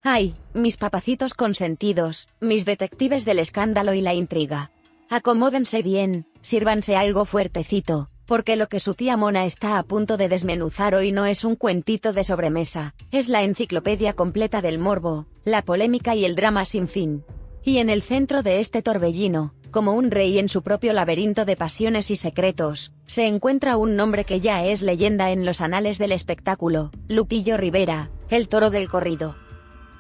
Ay, mis papacitos consentidos, mis detectives del escándalo y la intriga. Acomódense bien, sírvanse algo fuertecito, porque lo que su tía Mona está a punto de desmenuzar hoy no es un cuentito de sobremesa, es la enciclopedia completa del morbo, la polémica y el drama sin fin. Y en el centro de este torbellino, como un rey en su propio laberinto de pasiones y secretos, se encuentra un nombre que ya es leyenda en los anales del espectáculo, Lupillo Rivera, el toro del corrido.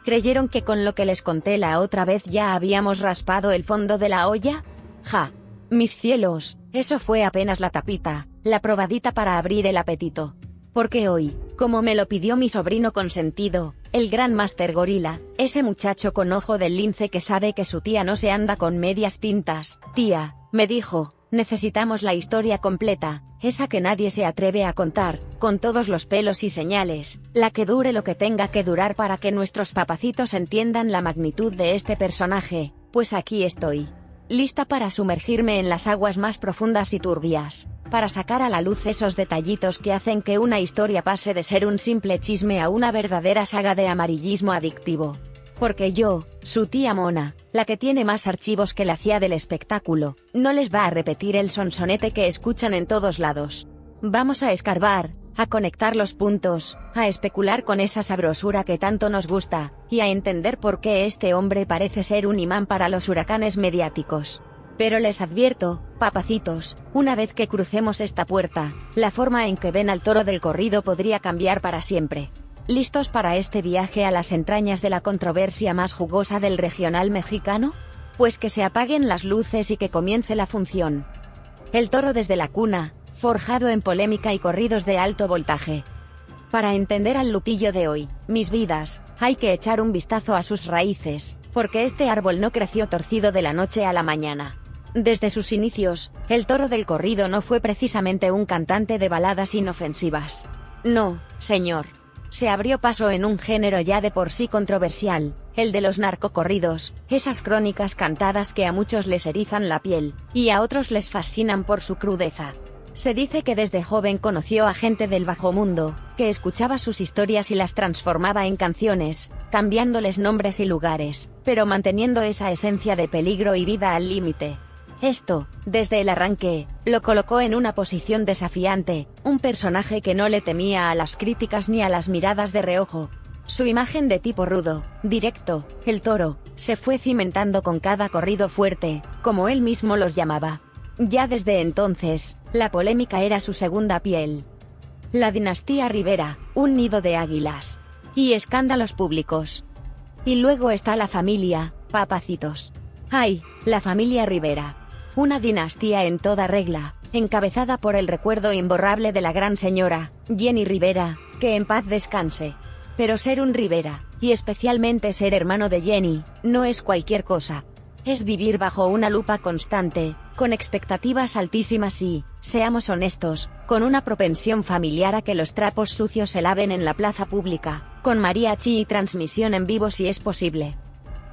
¿Creyeron que con lo que les conté la otra vez ya habíamos raspado el fondo de la olla? ¡Ja! Mis cielos, eso fue apenas la tapita, la probadita para abrir el apetito. Porque hoy, como me lo pidió mi sobrino consentido, el gran Master Gorila, ese muchacho con ojo del lince que sabe que su tía no se anda con medias tintas, tía, me dijo, necesitamos la historia completa, esa que nadie se atreve a contar, con todos los pelos y señales, la que dure lo que tenga que durar para que nuestros papacitos entiendan la magnitud de este personaje, pues aquí estoy. Lista para sumergirme en las aguas más profundas y turbias, para sacar a la luz esos detallitos que hacen que una historia pase de ser un simple chisme a una verdadera saga de amarillismo adictivo. Porque yo, su tía Mona, la que tiene más archivos que la CIA del espectáculo, no les va a repetir el sonsonete que escuchan en todos lados. Vamos a escarbar, a conectar los puntos, a especular con esa sabrosura que tanto nos gusta, y a entender por qué este hombre parece ser un imán para los huracanes mediáticos. Pero les advierto, papacitos, una vez que crucemos esta puerta, la forma en que ven al toro del corrido podría cambiar para siempre. ¿Listos para este viaje a las entrañas de la controversia más jugosa del regional mexicano? Pues que se apaguen las luces y que comience la función. El toro desde la cuna, forjado en polémica y corridos de alto voltaje. Para entender al Lupillo de hoy, mis vidas, hay que echar un vistazo a sus raíces, porque este árbol no creció torcido de la noche a la mañana. Desde sus inicios, el toro del corrido no fue precisamente un cantante de baladas inofensivas. No, señor. Se abrió paso en un género ya de por sí controversial, el de los narcocorridos, esas crónicas cantadas que a muchos les erizan la piel, y a otros les fascinan por su crudeza. Se dice que desde joven conoció a gente del bajo mundo, que escuchaba sus historias y las transformaba en canciones, cambiándoles nombres y lugares, pero manteniendo esa esencia de peligro y vida al límite. Esto, desde el arranque, lo colocó en una posición desafiante, un personaje que no le temía a las críticas ni a las miradas de reojo. Su imagen de tipo rudo, directo, el toro, se fue cimentando con cada corrido fuerte, como él mismo los llamaba. Ya desde entonces, la polémica era su segunda piel. La dinastía Rivera, un nido de águilas. Y escándalos públicos. Y luego está la familia, papacitos. ¡Ay, la familia Rivera! Una dinastía en toda regla, encabezada por el recuerdo imborrable de la gran señora, Jenny Rivera, que en paz descanse. Pero ser un Rivera, y especialmente ser hermano de Jenny, no es cualquier cosa. Es vivir bajo una lupa constante, con expectativas altísimas y, seamos honestos, con una propensión familiar a que los trapos sucios se laven en la plaza pública, con mariachi y transmisión en vivo si es posible.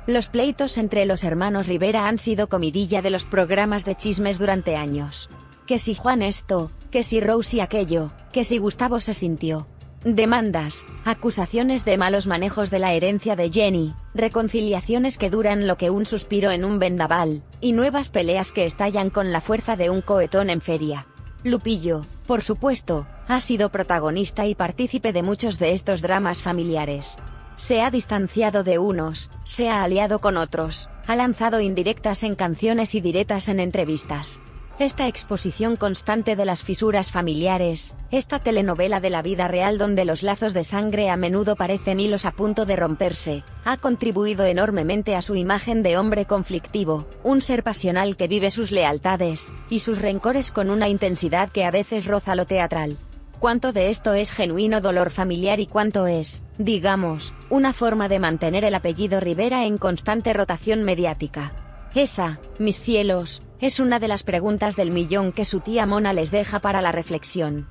Los pleitos entre los hermanos Rivera han sido comidilla de los programas de chismes durante años. Que si Juan esto, que si Rosy aquello, que si Gustavo se sintió. Demandas, acusaciones de malos manejos de la herencia de Jenny, reconciliaciones que duran lo que un suspiro en un vendaval, y nuevas peleas que estallan con la fuerza de un cohetón en feria. Lupillo, por supuesto, ha sido protagonista y partícipe de muchos de estos dramas familiares. Se ha distanciado de unos, se ha aliado con otros, ha lanzado indirectas en canciones y diretas en entrevistas. Esta exposición constante de las fisuras familiares, esta telenovela de la vida real donde los lazos de sangre a menudo parecen hilos a punto de romperse, ha contribuido enormemente a su imagen de hombre conflictivo, un ser pasional que vive sus lealtades y sus rencores con una intensidad que a veces roza lo teatral. ¿Cuánto de esto es genuino dolor familiar y cuánto es, digamos, una forma de mantener el apellido Rivera en constante rotación mediática? Esa, mis cielos, es una de las preguntas del millón que su tía Mona les deja para la reflexión.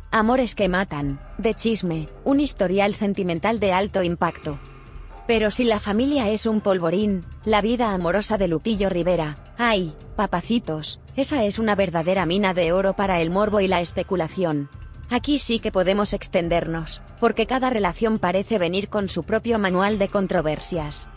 Amores que matan, de chisme, un historial sentimental de alto impacto. Pero si la familia es un polvorín, la vida amorosa de Lupillo Rivera, ay, papacitos, esa es una verdadera mina de oro para el morbo y la especulación. Aquí sí que podemos extendernos, porque cada relación parece venir con su propio manual de controversias.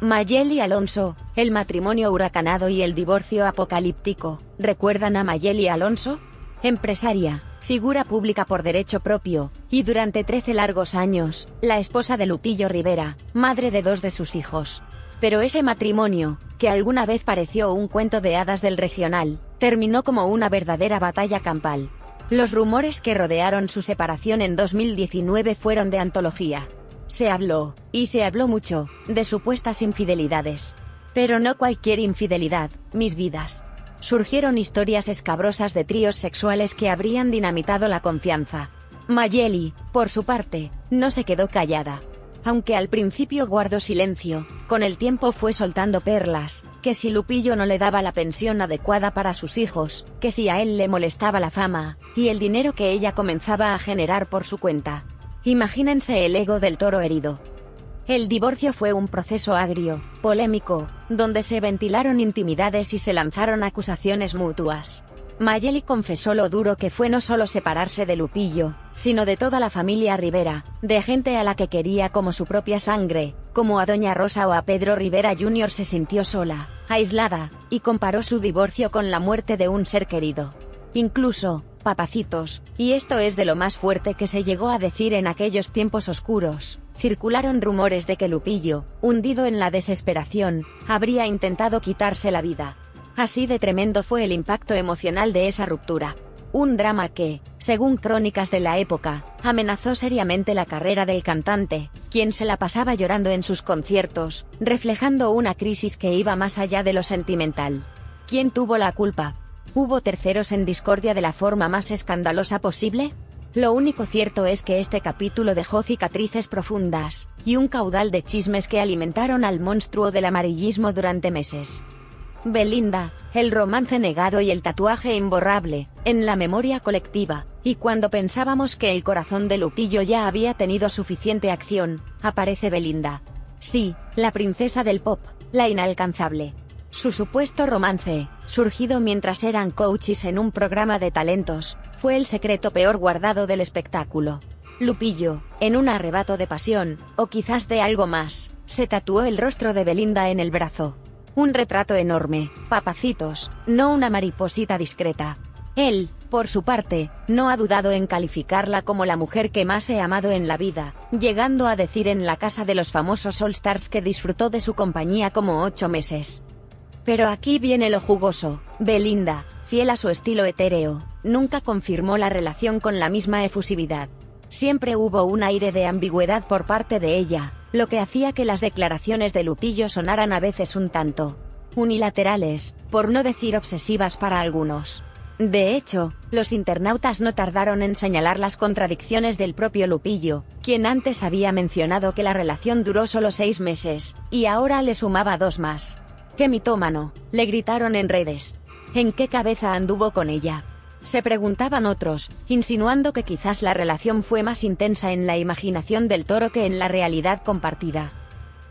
Mayeli Alonso, el matrimonio huracanado y el divorcio apocalíptico. ¿Recuerdan a Mayeli Alonso? Empresaria, figura pública por derecho propio, y durante 13 largos años, la esposa de Lupillo Rivera, madre de 2 de sus hijos. Pero ese matrimonio, que alguna vez pareció un cuento de hadas del regional, terminó como una verdadera batalla campal. Los rumores que rodearon su separación en 2019 fueron de antología. Se habló, y se habló mucho, de supuestas infidelidades. Pero no cualquier infidelidad, mis vidas. Surgieron historias escabrosas de tríos sexuales que habrían dinamitado la confianza. Mayeli, por su parte, no se quedó callada. Aunque al principio guardó silencio, con el tiempo fue soltando perlas, que si Lupillo no le daba la pensión adecuada para sus hijos, que si a él le molestaba la fama, y el dinero que ella comenzaba a generar por su cuenta. Imagínense el ego del toro herido. El divorcio fue un proceso agrio, polémico, donde se ventilaron intimidades y se lanzaron acusaciones mutuas. Mayeli confesó lo duro que fue no solo separarse de Lupillo, sino de toda la familia Rivera, de gente a la que quería como su propia sangre, como a Doña Rosa o a Pedro Rivera Jr. Se sintió sola, aislada, y comparó su divorcio con la muerte de un ser querido. Incluso, papacitos, y esto es de lo más fuerte que se llegó a decir en aquellos tiempos oscuros, circularon rumores de que Lupillo, hundido en la desesperación, habría intentado quitarse la vida. Así de tremendo fue el impacto emocional de esa ruptura. Un drama que, según crónicas de la época, amenazó seriamente la carrera del cantante, quien se la pasaba llorando en sus conciertos, reflejando una crisis que iba más allá de lo sentimental. ¿Quién tuvo la culpa? ¿Hubo terceros en discordia de la forma más escandalosa posible? Lo único cierto es que este capítulo dejó cicatrices profundas, y un caudal de chismes que alimentaron al monstruo del amarillismo durante meses. Belinda, el romance negado y el tatuaje imborrable, en la memoria colectiva, y cuando pensábamos que el corazón de Lupillo ya había tenido suficiente acción, aparece Belinda. Sí, la princesa del pop, la inalcanzable. Su supuesto romance, surgido mientras eran coaches en un programa de talentos, fue el secreto peor guardado del espectáculo. Lupillo, en un arrebato de pasión, o quizás de algo más, se tatuó el rostro de Belinda en el brazo. Un retrato enorme, papacitos, no una mariposita discreta. Él, por su parte, no ha dudado en calificarla como la mujer que más he amado en la vida, llegando a decir en la casa de los famosos All Stars que disfrutó de su compañía como 8 meses. Pero aquí viene lo jugoso. Belinda, fiel a su estilo etéreo, nunca confirmó la relación con la misma efusividad. Siempre hubo un aire de ambigüedad por parte de ella, lo que hacía que las declaraciones de Lupillo sonaran a veces un tanto unilaterales, por no decir obsesivas para algunos. De hecho, los internautas no tardaron en señalar las contradicciones del propio Lupillo, quien antes había mencionado que la relación duró solo 6 meses, y ahora le sumaba 2 más. ¡Qué mitómano!, le gritaron en redes. ¿En qué cabeza anduvo con ella?, se preguntaban otros, insinuando que quizás la relación fue más intensa en la imaginación del toro que en la realidad compartida.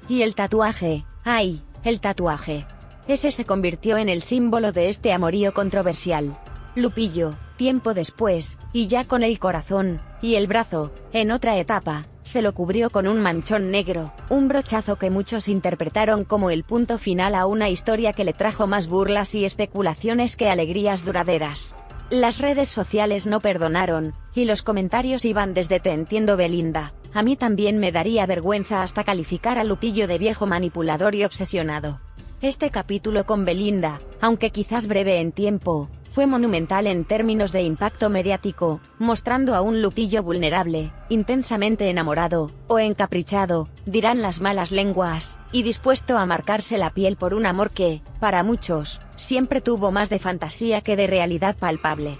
Y el tatuaje, ¡ay!, el tatuaje. Ese se convirtió en el símbolo de este amorío controversial. Lupillo, tiempo después, y ya con el corazón, y el brazo, en otra etapa, se lo cubrió con un manchón negro, un brochazo que muchos interpretaron como el punto final a una historia que le trajo más burlas y especulaciones que alegrías duraderas. Las redes sociales no perdonaron, y los comentarios iban desde "te entiendo Belinda", a mí también me daría vergüenza, hasta calificar a Lupillo de viejo manipulador y obsesionado. Este capítulo con Belinda, aunque quizás breve en tiempo, fue monumental en términos de impacto mediático, mostrando a un Lupillo vulnerable, intensamente enamorado, o encaprichado, dirán las malas lenguas, y dispuesto a marcarse la piel por un amor que, para muchos, siempre tuvo más de fantasía que de realidad palpable.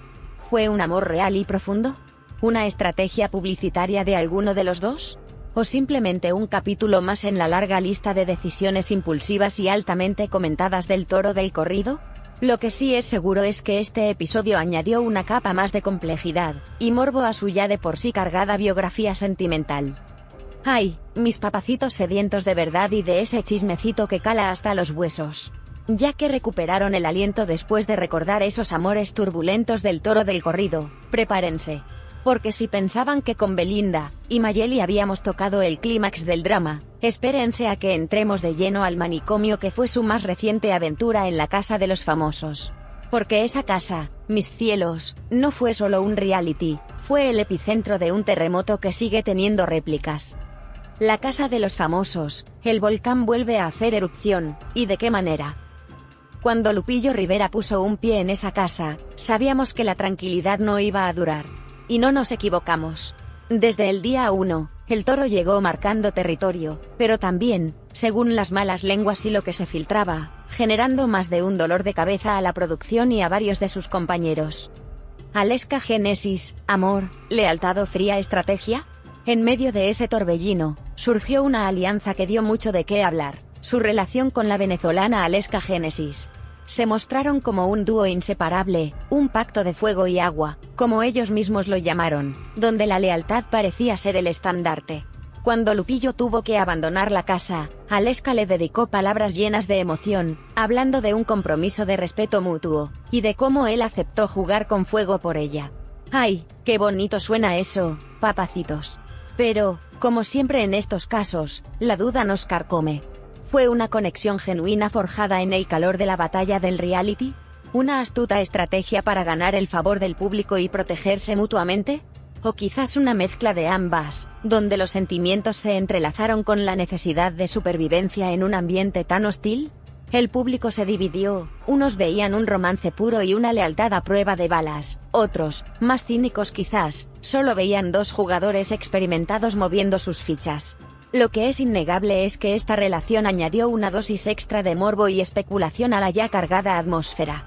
¿Fue un amor real y profundo? ¿Una estrategia publicitaria de alguno de los dos? ¿O simplemente un capítulo más en la larga lista de decisiones impulsivas y altamente comentadas del toro del corrido? Lo que sí es seguro es que este episodio añadió una capa más de complejidad y morbo a su ya de por sí cargada biografía sentimental. ¡Ay, mis papacitos sedientos de verdad y de ese chismecito que cala hasta los huesos! Ya que recuperaron el aliento después de recordar esos amores turbulentos del toro del corrido, prepárense. Porque si pensaban que con Belinda y Mayeli habíamos tocado el clímax del drama, espérense a que entremos de lleno al manicomio que fue su más reciente aventura en la Casa de los Famosos. Porque esa casa, mis cielos, no fue solo un reality, fue el epicentro de un terremoto que sigue teniendo réplicas. La Casa de los Famosos, el volcán vuelve a hacer erupción, ¿y de qué manera? Cuando Lupillo Rivera puso un pie en esa casa, sabíamos que la tranquilidad no iba a durar. Y no nos equivocamos. Desde el día 1, el toro llegó marcando territorio, pero también, según las malas lenguas y lo que se filtraba, generando más de un dolor de cabeza a la producción y a varios de sus compañeros. Aleska Génesis, amor, lealtad o fría estrategia. En medio de ese torbellino, surgió una alianza que dio mucho de qué hablar, su relación con la venezolana Aleska Génesis. Se mostraron como un dúo inseparable, un pacto de fuego y agua, como ellos mismos lo llamaron, donde la lealtad parecía ser el estandarte. Cuando Lupillo tuvo que abandonar la casa, Aleska le dedicó palabras llenas de emoción, hablando de un compromiso de respeto mutuo, y de cómo él aceptó jugar con fuego por ella. ¡Ay, qué bonito suena eso, papacitos! Pero, como siempre en estos casos, la duda nos carcome. ¿Fue una conexión genuina forjada en el calor de la batalla del reality? ¿Una astuta estrategia para ganar el favor del público y protegerse mutuamente? ¿O quizás una mezcla de ambas, donde los sentimientos se entrelazaron con la necesidad de supervivencia en un ambiente tan hostil? El público se dividió, unos veían un romance puro y una lealtad a prueba de balas, otros, más cínicos quizás, solo veían dos jugadores experimentados moviendo sus fichas. Lo que es innegable es que esta relación añadió una dosis extra de morbo y especulación a la ya cargada atmósfera.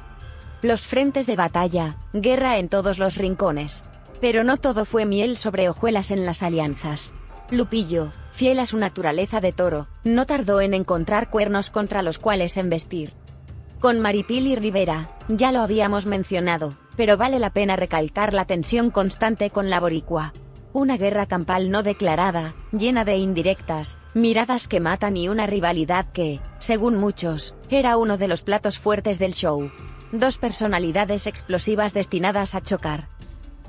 Los frentes de batalla, guerra en todos los rincones. Pero no todo fue miel sobre hojuelas en las alianzas. Lupillo, fiel a su naturaleza de toro, no tardó en encontrar cuernos contra los cuales embestir. Con Maripili Rivera, ya lo habíamos mencionado, pero vale la pena recalcar la tensión constante con la boricua. Una guerra campal no declarada, llena de indirectas, miradas que matan y una rivalidad que, según muchos, era uno de los platos fuertes del show. Dos personalidades explosivas destinadas a chocar.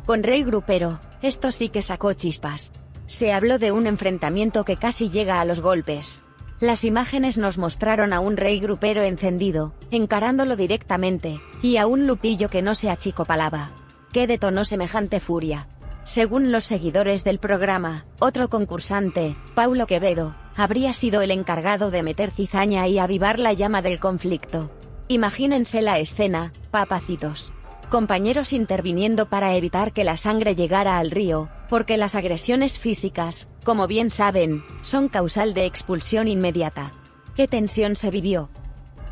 Con Rey Grupero, esto sí que sacó chispas. Se habló de un enfrentamiento que casi llega a los golpes. Las imágenes nos mostraron a un Rey Grupero encendido, encarándolo directamente, y a un Lupillo que no se achicopalaba. ¿Qué detonó semejante furia? Según los seguidores del programa, otro concursante, Paulo Quevedo, habría sido el encargado de meter cizaña y avivar la llama del conflicto. Imagínense la escena, papacitos. Compañeros interviniendo para evitar que la sangre llegara al río, porque las agresiones físicas, como bien saben, son causal de expulsión inmediata. ¿Qué tensión se vivió?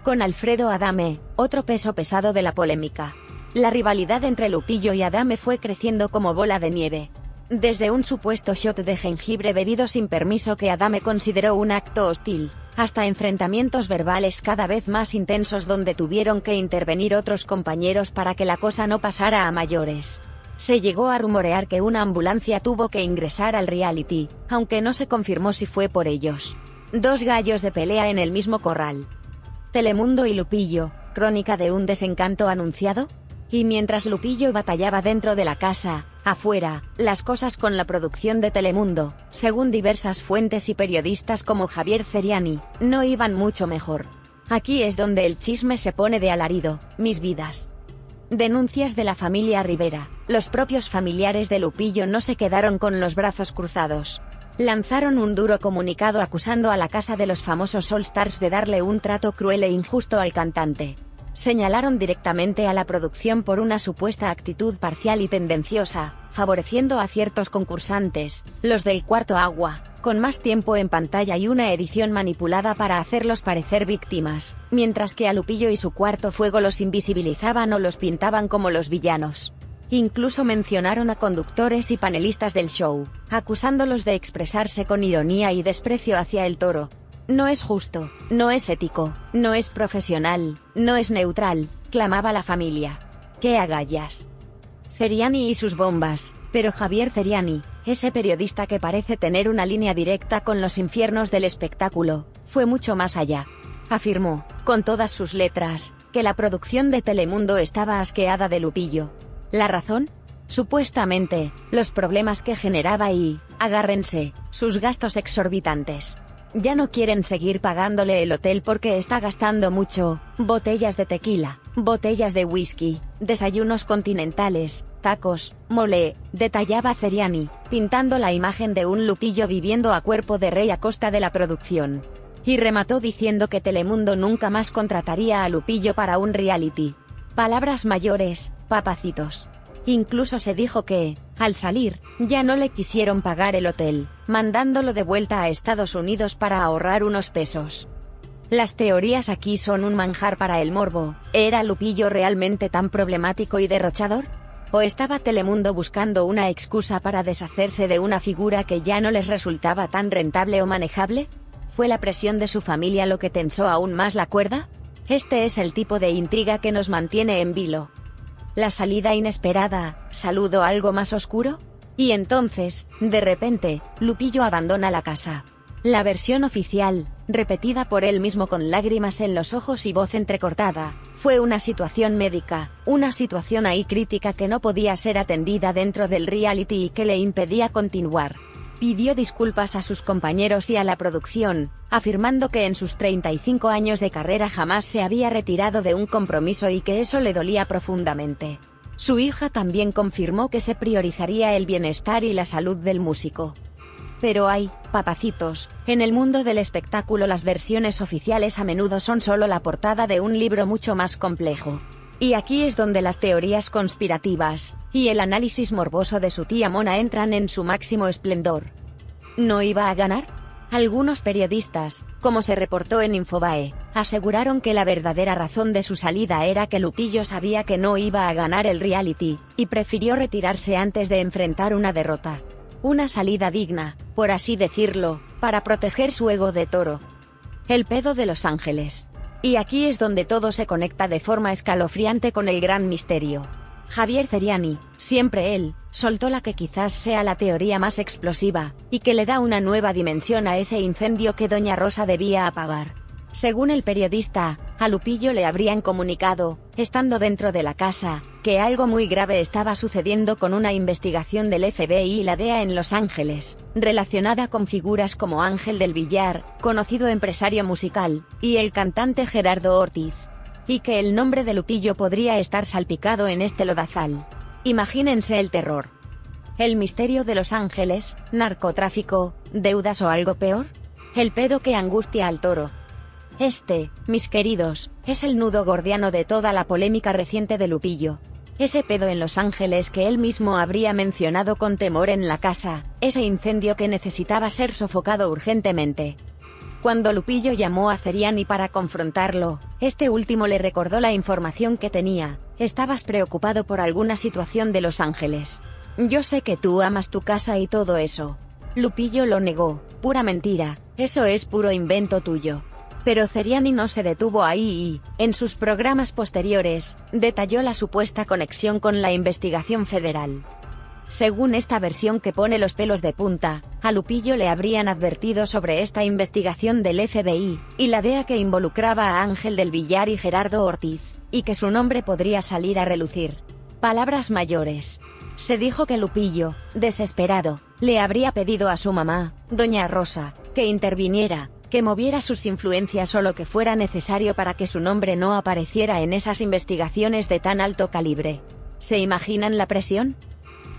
Con Alfredo Adame, otro peso pesado de la polémica. La rivalidad entre Lupillo y Adame fue creciendo como bola de nieve. Desde un supuesto shot de jengibre bebido sin permiso que Adame consideró un acto hostil, hasta enfrentamientos verbales cada vez más intensos donde tuvieron que intervenir otros compañeros para que la cosa no pasara a mayores. Se llegó a rumorear que una ambulancia tuvo que ingresar al reality, aunque no se confirmó si fue por ellos. Dos gallos de pelea en el mismo corral. Telemundo y Lupillo, crónica de un desencanto anunciado. Y mientras Lupillo batallaba dentro de la casa, afuera, las cosas con la producción de Telemundo, según diversas fuentes y periodistas como Javier Ceriani, no iban mucho mejor. Aquí es donde el chisme se pone de alarido, mis vidas. Denuncias de la familia Rivera. Los propios familiares de Lupillo no se quedaron con los brazos cruzados. Lanzaron un duro comunicado acusando a la Casa de los Famosos All Stars de darle un trato cruel e injusto al cantante. Señalaron directamente a la producción por una supuesta actitud parcial y tendenciosa, favoreciendo a ciertos concursantes, los del cuarto agua, con más tiempo en pantalla y una edición manipulada para hacerlos parecer víctimas, mientras que a Lupillo y su cuarto fuego los invisibilizaban o los pintaban como los villanos. Incluso mencionaron a conductores y panelistas del show, acusándolos de expresarse con ironía y desprecio hacia el toro. No es justo, no es ético, no es profesional, no es neutral, clamaba la familia. ¡Qué agallas! Ceriani y sus bombas, pero Javier Ceriani, ese periodista que parece tener una línea directa con los infiernos del espectáculo, fue mucho más allá. Afirmó, con todas sus letras, que la producción de Telemundo estaba asqueada de Lupillo. ¿La razón? supuestamente, los problemas que generaba y, agárrense, sus gastos exorbitantes. Ya no quieren seguir pagándole el hotel porque está gastando mucho, botellas de tequila, botellas de whisky, desayunos continentales, tacos, mole, detallaba Ceriani, pintando la imagen de un Lupillo viviendo a cuerpo de rey a costa de la producción. Y remató diciendo que Telemundo nunca más contrataría a Lupillo para un reality. Palabras mayores, papacitos. Incluso se dijo que, al salir, ya no le quisieron pagar el hotel, mandándolo de vuelta a Estados Unidos para ahorrar unos pesos. Las teorías aquí son un manjar para el morbo. ¿Era Lupillo realmente tan problemático y derrochador? ¿O estaba Telemundo buscando una excusa para deshacerse de una figura que ya no les resultaba tan rentable o manejable? ¿Fue la presión de su familia lo que tensó aún más la cuerda? Este es el tipo de intriga que nos mantiene en vilo. La salida inesperada, ¿saludo algo más oscuro? Y entonces, de repente, Lupillo abandona la casa. La versión oficial, repetida por él mismo con lágrimas en los ojos y voz entrecortada, fue una situación médica, una situación ahí crítica que no podía ser atendida dentro del reality y que le impedía continuar. Pidió disculpas a sus compañeros y a la producción, afirmando que en sus 35 años de carrera jamás se había retirado de un compromiso y que eso le dolía profundamente. Su hija también confirmó que se priorizaría el bienestar y la salud del músico. Pero hay, papacitos, en el mundo del espectáculo las versiones oficiales a menudo son solo la portada de un libro mucho más complejo. Y aquí es donde las teorías conspirativas, y el análisis morboso de su tía Mona entran en su máximo esplendor. ¿No iba a ganar? Algunos periodistas, como se reportó en Infobae, aseguraron que la verdadera razón de su salida era que Lupillo sabía que no iba a ganar el reality, y prefirió retirarse antes de enfrentar una derrota. Una salida digna, por así decirlo, para proteger su ego de toro. El pedo de Los Ángeles. Y aquí es donde todo se conecta de forma escalofriante con el gran misterio. Javier Ceriani, siempre él, soltó la que quizás sea la teoría más explosiva, y que le da una nueva dimensión a ese incendio que Doña Rosa debía apagar. Según el periodista, a Lupillo le habrían comunicado, estando dentro de la casa, que algo muy grave estaba sucediendo con una investigación del FBI y la DEA en Los Ángeles, relacionada con figuras como Ángel del Villar, conocido empresario musical, y el cantante Gerardo Ortiz. Y que el nombre de Lupillo podría estar salpicado en este lodazal. Imagínense el terror. El misterio de Los Ángeles, narcotráfico, deudas o algo peor. El pedo que angustia al toro. Este, mis queridos, es el nudo gordiano de toda la polémica reciente de Lupillo. Ese pedo en Los Ángeles que él mismo habría mencionado con temor en la casa, ese incendio que necesitaba ser sofocado urgentemente. Cuando Lupillo llamó a Ceriani para confrontarlo, este último le recordó la información que tenía: estabas preocupado por alguna situación de Los Ángeles. Yo sé que tú amas tu casa y todo eso. Lupillo lo negó, pura mentira, eso es puro invento tuyo. Pero Ceriani no se detuvo ahí y, en sus programas posteriores, detalló la supuesta conexión con la investigación federal. Según esta versión que pone los pelos de punta, a Lupillo le habrían advertido sobre esta investigación del FBI, y la DEA que involucraba a Ángel del Villar y Gerardo Ortiz, y que su nombre podría salir a relucir. Palabras mayores. Se dijo que Lupillo, desesperado, le habría pedido a su mamá, Doña Rosa, que interviniera, que moviera sus influencias o lo que fuera necesario para que su nombre no apareciera en esas investigaciones de tan alto calibre. ¿Se imaginan la presión?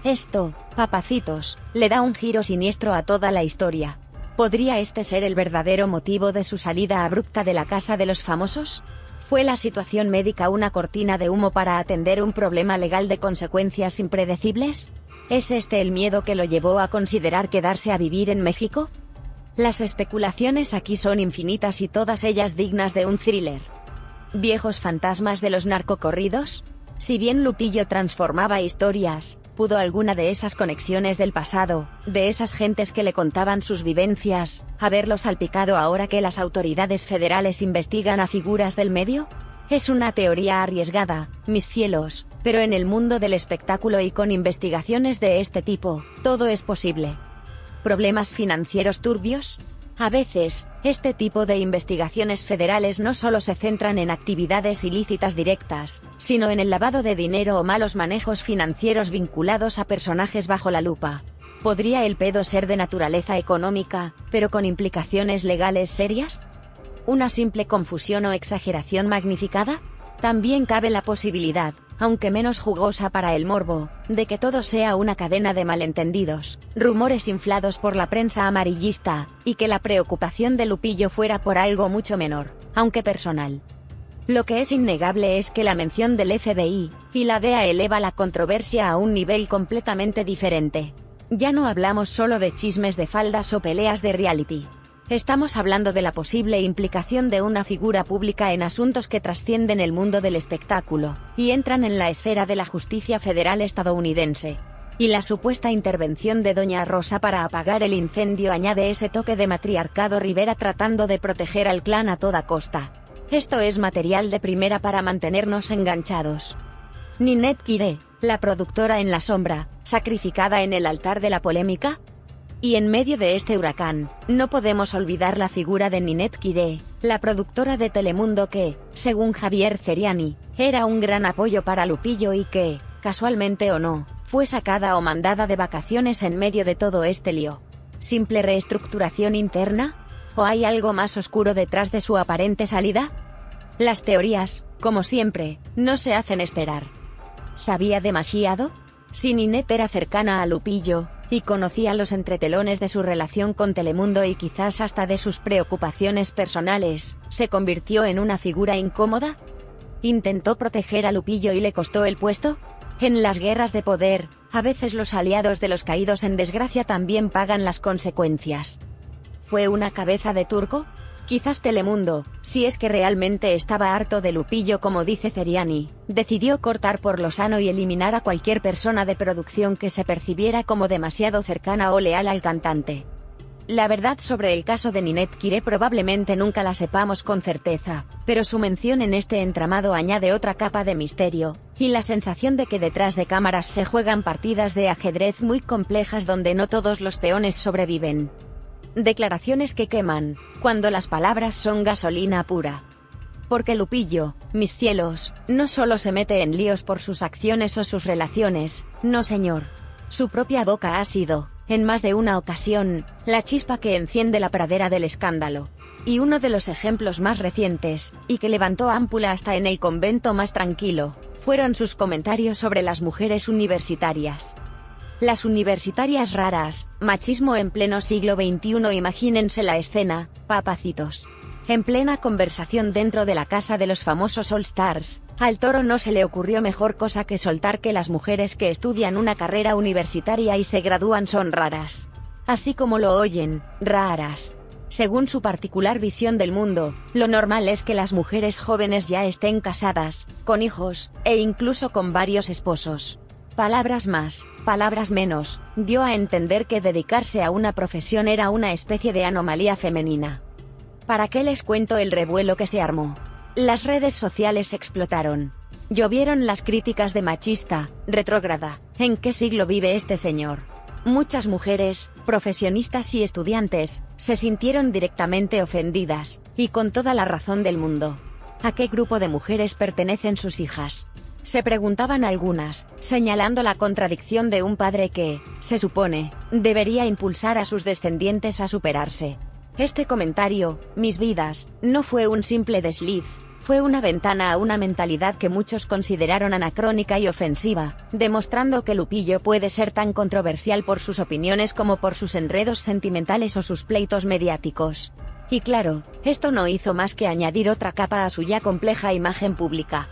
Esto, papacitos, le da un giro siniestro a toda la historia. ¿Podría este ser el verdadero motivo de su salida abrupta de la casa de los famosos? ¿Fue la situación médica una cortina de humo para atender un problema legal de consecuencias impredecibles? ¿Es este el miedo que lo llevó a considerar quedarse a vivir en México? Las especulaciones aquí son infinitas y todas ellas dignas de un thriller. ¿Viejos fantasmas de los narcocorridos? Si bien Lupillo transformaba historias, ¿pudo alguna de esas conexiones del pasado, de esas gentes que le contaban sus vivencias, haberlo salpicado ahora que las autoridades federales investigan a figuras del medio? Es una teoría arriesgada, mis cielos, pero en el mundo del espectáculo y con investigaciones de este tipo, todo es posible. ¿Problemas financieros turbios? A veces, este tipo de investigaciones federales no solo se centran en actividades ilícitas directas, sino en el lavado de dinero o malos manejos financieros vinculados a personajes bajo la lupa. ¿Podría el pedo ser de naturaleza económica, pero con implicaciones legales serias? ¿Una simple confusión o exageración magnificada? También cabe la posibilidad, aunque menos jugosa para el morbo, de que todo sea una cadena de malentendidos, rumores inflados por la prensa amarillista, y que la preocupación de Lupillo fuera por algo mucho menor, aunque personal. Lo que es innegable es que la mención del FBI y la DEA eleva la controversia a un nivel completamente diferente. Ya no hablamos solo de chismes de faldas o peleas de reality. Estamos hablando de la posible implicación de una figura pública en asuntos que trascienden el mundo del espectáculo, y entran en la esfera de la justicia federal estadounidense. Y la supuesta intervención de Doña Rosa para apagar el incendio añade ese toque de matriarcado Rivera tratando de proteger al clan a toda costa. Esto es material de primera para mantenernos enganchados. Ninette Quiré, la productora en la sombra, sacrificada en el altar de la polémica. Y en medio de este huracán, no podemos olvidar la figura de Ninette Quiré, la productora de Telemundo que, según Javier Ceriani, era un gran apoyo para Lupillo y que, casualmente o no, fue sacada o mandada de vacaciones en medio de todo este lío. ¿Simple reestructuración interna? ¿O hay algo más oscuro detrás de su aparente salida? Las teorías, como siempre, no se hacen esperar. ¿Sabía demasiado? Si Ninette era cercana a Lupillo, y conocía los entretelones de su relación con Telemundo y quizás hasta de sus preocupaciones personales, ¿se convirtió en una figura incómoda? ¿Intentó proteger a Lupillo y le costó el puesto? En las guerras de poder, a veces los aliados de los caídos en desgracia también pagan las consecuencias. ¿Fue una cabeza de turco? Quizás Telemundo, si es que realmente estaba harto de Lupillo como dice Ceriani, decidió cortar por lo sano y eliminar a cualquier persona de producción que se percibiera como demasiado cercana o leal al cantante. La verdad sobre el caso de Ninette Quiré probablemente nunca la sepamos con certeza, pero su mención en este entramado añade otra capa de misterio, y la sensación de que detrás de cámaras se juegan partidas de ajedrez muy complejas donde no todos los peones sobreviven. Declaraciones que queman, cuando las palabras son gasolina pura. Porque Lupillo, mis cielos, no solo se mete en líos por sus acciones o sus relaciones, no señor. Su propia boca ha sido, en más de una ocasión, la chispa que enciende la pradera del escándalo. Y uno de los ejemplos más recientes, y que levantó ámpula hasta en el convento más tranquilo, fueron sus comentarios sobre las mujeres universitarias. Las universitarias raras, machismo en pleno siglo XXI. Imagínense la escena, papacitos. En plena conversación dentro de la casa de los famosos All Stars, al Toro no se le ocurrió mejor cosa que soltar que las mujeres que estudian una carrera universitaria y se gradúan son raras. Así como lo oyen, raras. Según su particular visión del mundo, lo normal es que las mujeres jóvenes ya estén casadas, con hijos, e incluso con varios esposos. Palabras más, palabras menos, dio a entender que dedicarse a una profesión era una especie de anomalía femenina. ¿Para qué les cuento el revuelo que se armó? Las redes sociales explotaron. Llovieron las críticas de machista, retrógrada, ¿en qué siglo vive este señor? Muchas mujeres, profesionistas y estudiantes, se sintieron directamente ofendidas, y con toda la razón del mundo. ¿A qué grupo de mujeres pertenecen sus hijas? Se preguntaban algunas, señalando la contradicción de un padre que, se supone, debería impulsar a sus descendientes a superarse. Este comentario, mis vidas, no fue un simple desliz, fue una ventana a una mentalidad que muchos consideraron anacrónica y ofensiva, demostrando que Lupillo puede ser tan controversial por sus opiniones como por sus enredos sentimentales o sus pleitos mediáticos. Y claro, esto no hizo más que añadir otra capa a su ya compleja imagen pública.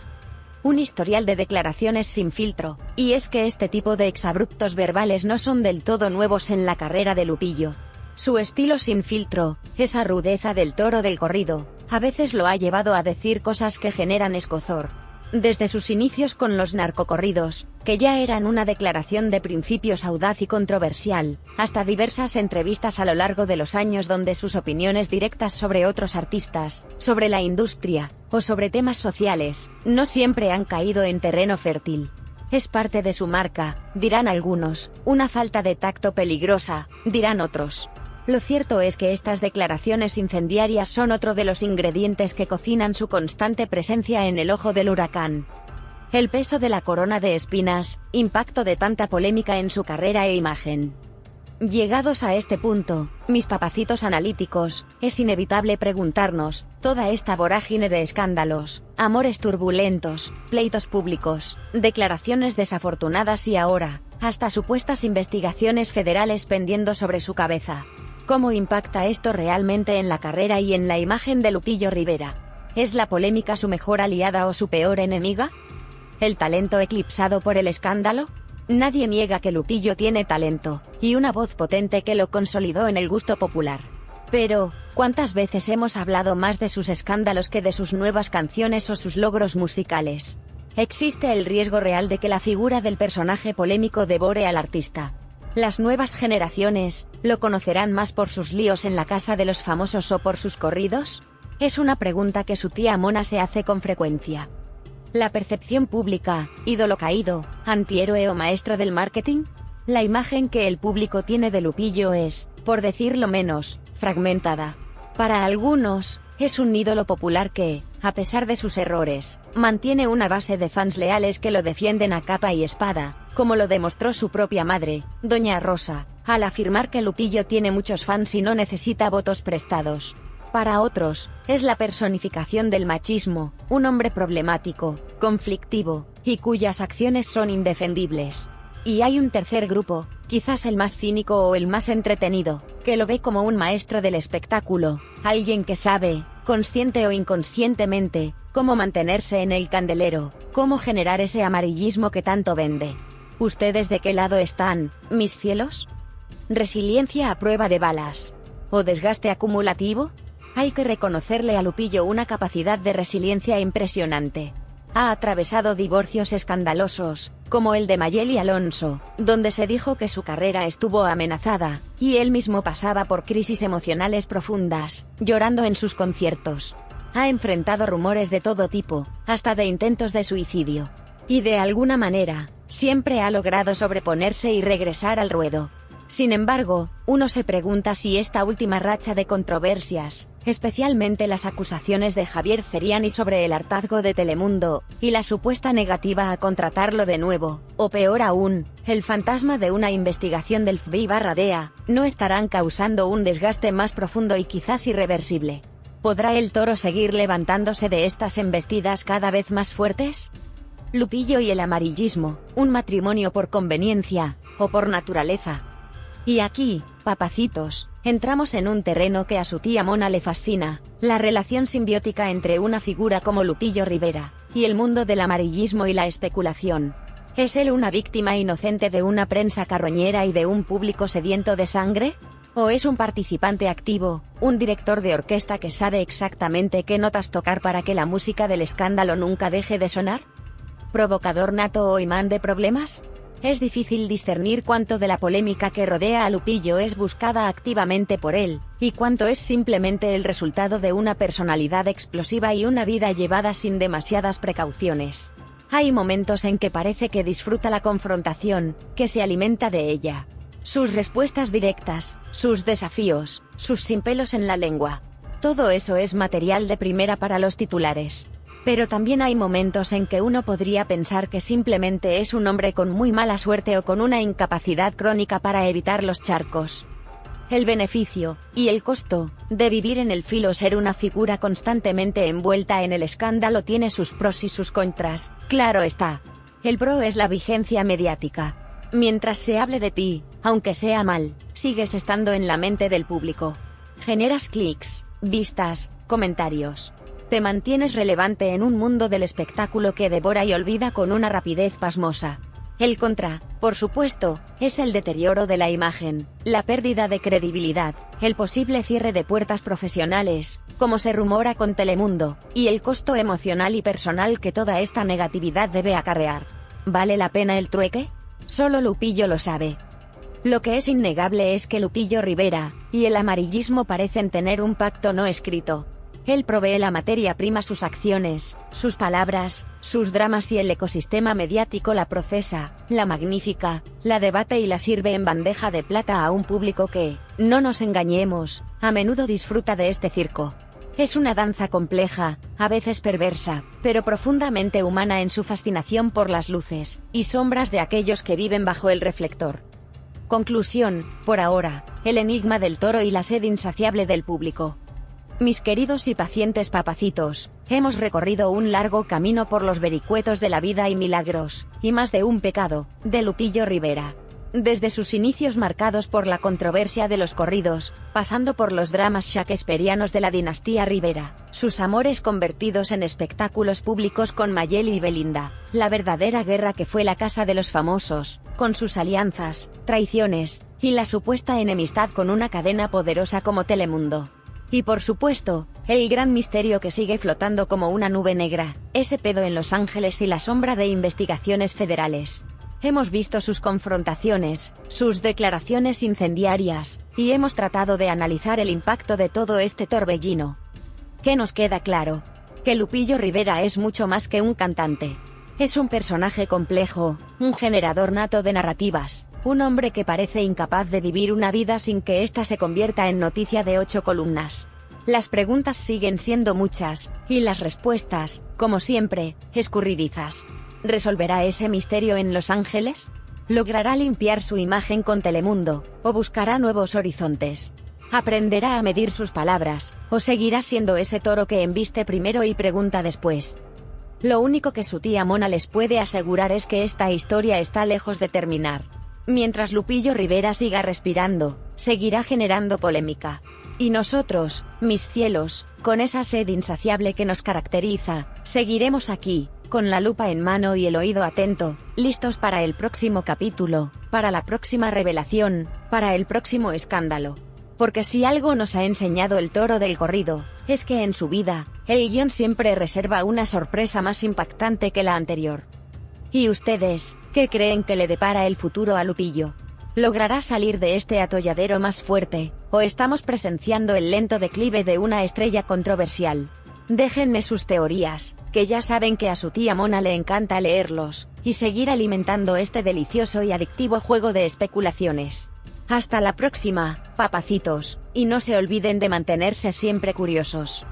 Un historial de declaraciones sin filtro, y es que este tipo de exabruptos verbales no son del todo nuevos en la carrera de Lupillo. Su estilo sin filtro, esa rudeza del toro del corrido, a veces lo ha llevado a decir cosas que generan escozor. Desde sus inicios con los narcocorridos, que ya eran una declaración de principios audaz y controversial, hasta diversas entrevistas a lo largo de los años donde sus opiniones directas sobre otros artistas, sobre la industria, o sobre temas sociales, no siempre han caído en terreno fértil. Es parte de su marca, dirán algunos, una falta de tacto peligrosa, dirán otros. Lo cierto es que estas declaraciones incendiarias son otro de los ingredientes que cocinan su constante presencia en el ojo del huracán. El peso de la corona de espinas, impacto de tanta polémica en su carrera e imagen. Llegados a este punto, mis papacitos analíticos, es inevitable preguntarnos, toda esta vorágine de escándalos, amores turbulentos, pleitos públicos, declaraciones desafortunadas y ahora, hasta supuestas investigaciones federales pendiendo sobre su cabeza. ¿Cómo impacta esto realmente en la carrera y en la imagen de Lupillo Rivera? ¿Es la polémica su mejor aliada o su peor enemiga? ¿El talento eclipsado por el escándalo? Nadie niega que Lupillo tiene talento, y una voz potente que lo consolidó en el gusto popular. Pero, ¿cuántas veces hemos hablado más de sus escándalos que de sus nuevas canciones o sus logros musicales? Existe el riesgo real de que la figura del personaje polémico devore al artista. ¿Las nuevas generaciones lo conocerán más por sus líos en la casa de los famosos o por sus corridos? Es una pregunta que su tía Mona se hace con frecuencia. La percepción pública, ídolo caído, antihéroe o maestro del marketing. La imagen que el público tiene de Lupillo es, por decirlo menos, fragmentada. Para algunos, es un ídolo popular que, a pesar de sus errores, mantiene una base de fans leales que lo defienden a capa y espada, como lo demostró su propia madre, Doña Rosa, al afirmar que Lupillo tiene muchos fans y no necesita votos prestados. Para otros, es la personificación del machismo, un hombre problemático, conflictivo, y cuyas acciones son indefendibles. Y hay un tercer grupo, quizás el más cínico o el más entretenido, que lo ve como un maestro del espectáculo, alguien que sabe, consciente o inconscientemente, cómo mantenerse en el candelero, cómo generar ese amarillismo que tanto vende. ¿Ustedes de qué lado están, mis cielos? ¿Resiliencia a prueba de balas? ¿O desgaste acumulativo? Hay que reconocerle a Lupillo una capacidad de resiliencia impresionante. Ha atravesado divorcios escandalosos, como el de Mayeli Alonso, donde se dijo que su carrera estuvo amenazada, y él mismo pasaba por crisis emocionales profundas, llorando en sus conciertos. Ha enfrentado rumores de todo tipo, hasta de intentos de suicidio. Y de alguna manera, siempre ha logrado sobreponerse y regresar al ruedo. Sin embargo, uno se pregunta si esta última racha de controversias, especialmente las acusaciones de Javier Ceriani sobre el hartazgo de Telemundo, y la supuesta negativa a contratarlo de nuevo, o peor aún, el fantasma de una investigación del FBI/DEA, no estarán causando un desgaste más profundo y quizás irreversible. ¿Podrá el toro seguir levantándose de estas embestidas cada vez más fuertes? Lupillo y el amarillismo, un matrimonio por conveniencia, o por naturaleza. Y aquí, papacitos, entramos en un terreno que a su tía Mona le fascina, la relación simbiótica entre una figura como Lupillo Rivera, y el mundo del amarillismo y la especulación. ¿Es él una víctima inocente de una prensa carroñera y de un público sediento de sangre? ¿O es un participante activo, un director de orquesta que sabe exactamente qué notas tocar para que la música del escándalo nunca deje de sonar? ¿Provocador nato o imán de problemas? Es difícil discernir cuánto de la polémica que rodea a Lupillo es buscada activamente por él, y cuánto es simplemente el resultado de una personalidad explosiva y una vida llevada sin demasiadas precauciones. Hay momentos en que parece que disfruta la confrontación, que se alimenta de ella. Sus respuestas directas, sus desafíos, sus sin pelos en la lengua. Todo eso es material de primera para los titulares. Pero también hay momentos en que uno podría pensar que simplemente es un hombre con muy mala suerte o con una incapacidad crónica para evitar los charcos. El beneficio, y el costo, de vivir en el filo ser una figura constantemente envuelta en el escándalo tiene sus pros y sus contras, claro está. El pro es la vigencia mediática. Mientras se hable de ti, aunque sea mal, sigues estando en la mente del público. Generas clics, vistas, comentarios. Te mantienes relevante en un mundo del espectáculo que devora y olvida con una rapidez pasmosa. El contra, por supuesto, es el deterioro de la imagen, la pérdida de credibilidad, el posible cierre de puertas profesionales, como se rumora con Telemundo, y el costo emocional y personal que toda esta negatividad debe acarrear. ¿Vale la pena el trueque? Solo Lupillo lo sabe. Lo que es innegable es que Lupillo Rivera y el amarillismo parecen tener un pacto no escrito. Él provee la materia prima, sus acciones, sus palabras, sus dramas, y el ecosistema mediático la procesa, la magnifica, la debate y la sirve en bandeja de plata a un público que, no nos engañemos, a menudo disfruta de este circo. Es una danza compleja, a veces perversa, pero profundamente humana en su fascinación por las luces y sombras de aquellos que viven bajo el reflector. Conclusión, por ahora, el enigma del toro y la sed insaciable del público. Mis queridos y pacientes papacitos, hemos recorrido un largo camino por los vericuetos de la vida y milagros, y más de un pecado, de Lupillo Rivera. Desde sus inicios marcados por la controversia de los corridos, pasando por los dramas shakespearianos de la dinastía Rivera, sus amores convertidos en espectáculos públicos con Mayeli y Belinda, la verdadera guerra que fue la Casa de los Famosos, con sus alianzas, traiciones, y la supuesta enemistad con una cadena poderosa como Telemundo. Y por supuesto, el gran misterio que sigue flotando como una nube negra, ese pedo en Los Ángeles y la sombra de investigaciones federales. Hemos visto sus confrontaciones, sus declaraciones incendiarias, y hemos tratado de analizar el impacto de todo este torbellino. ¿Qué nos queda claro? Que Lupillo Rivera es mucho más que un cantante. Es un personaje complejo, un generador nato de narrativas, un hombre que parece incapaz de vivir una vida sin que ésta se convierta en noticia de 8 columnas. Las preguntas siguen siendo muchas, y las respuestas, como siempre, escurridizas. ¿Resolverá ese misterio en Los Ángeles? ¿Logrará limpiar su imagen con Telemundo, o buscará nuevos horizontes? ¿Aprenderá a medir sus palabras, o seguirá siendo ese toro que embiste primero y pregunta después? Lo único que su tía Mona les puede asegurar es que esta historia está lejos de terminar. Mientras Lupillo Rivera siga respirando, seguirá generando polémica. Y nosotros, mis cielos, con esa sed insaciable que nos caracteriza, seguiremos aquí, con la lupa en mano y el oído atento, listos para el próximo capítulo, para la próxima revelación, para el próximo escándalo. Porque si algo nos ha enseñado el toro del corrido, es que en su vida, el guión siempre reserva una sorpresa más impactante que la anterior. ¿Y ustedes, qué creen que le depara el futuro a Lupillo? ¿Logrará salir de este atolladero más fuerte, o estamos presenciando el lento declive de una estrella controversial? Déjenme sus teorías, que ya saben que a su tía Mona le encanta leerlos, y seguir alimentando este delicioso y adictivo juego de especulaciones. Hasta la próxima, papacitos, y no se olviden de mantenerse siempre curiosos.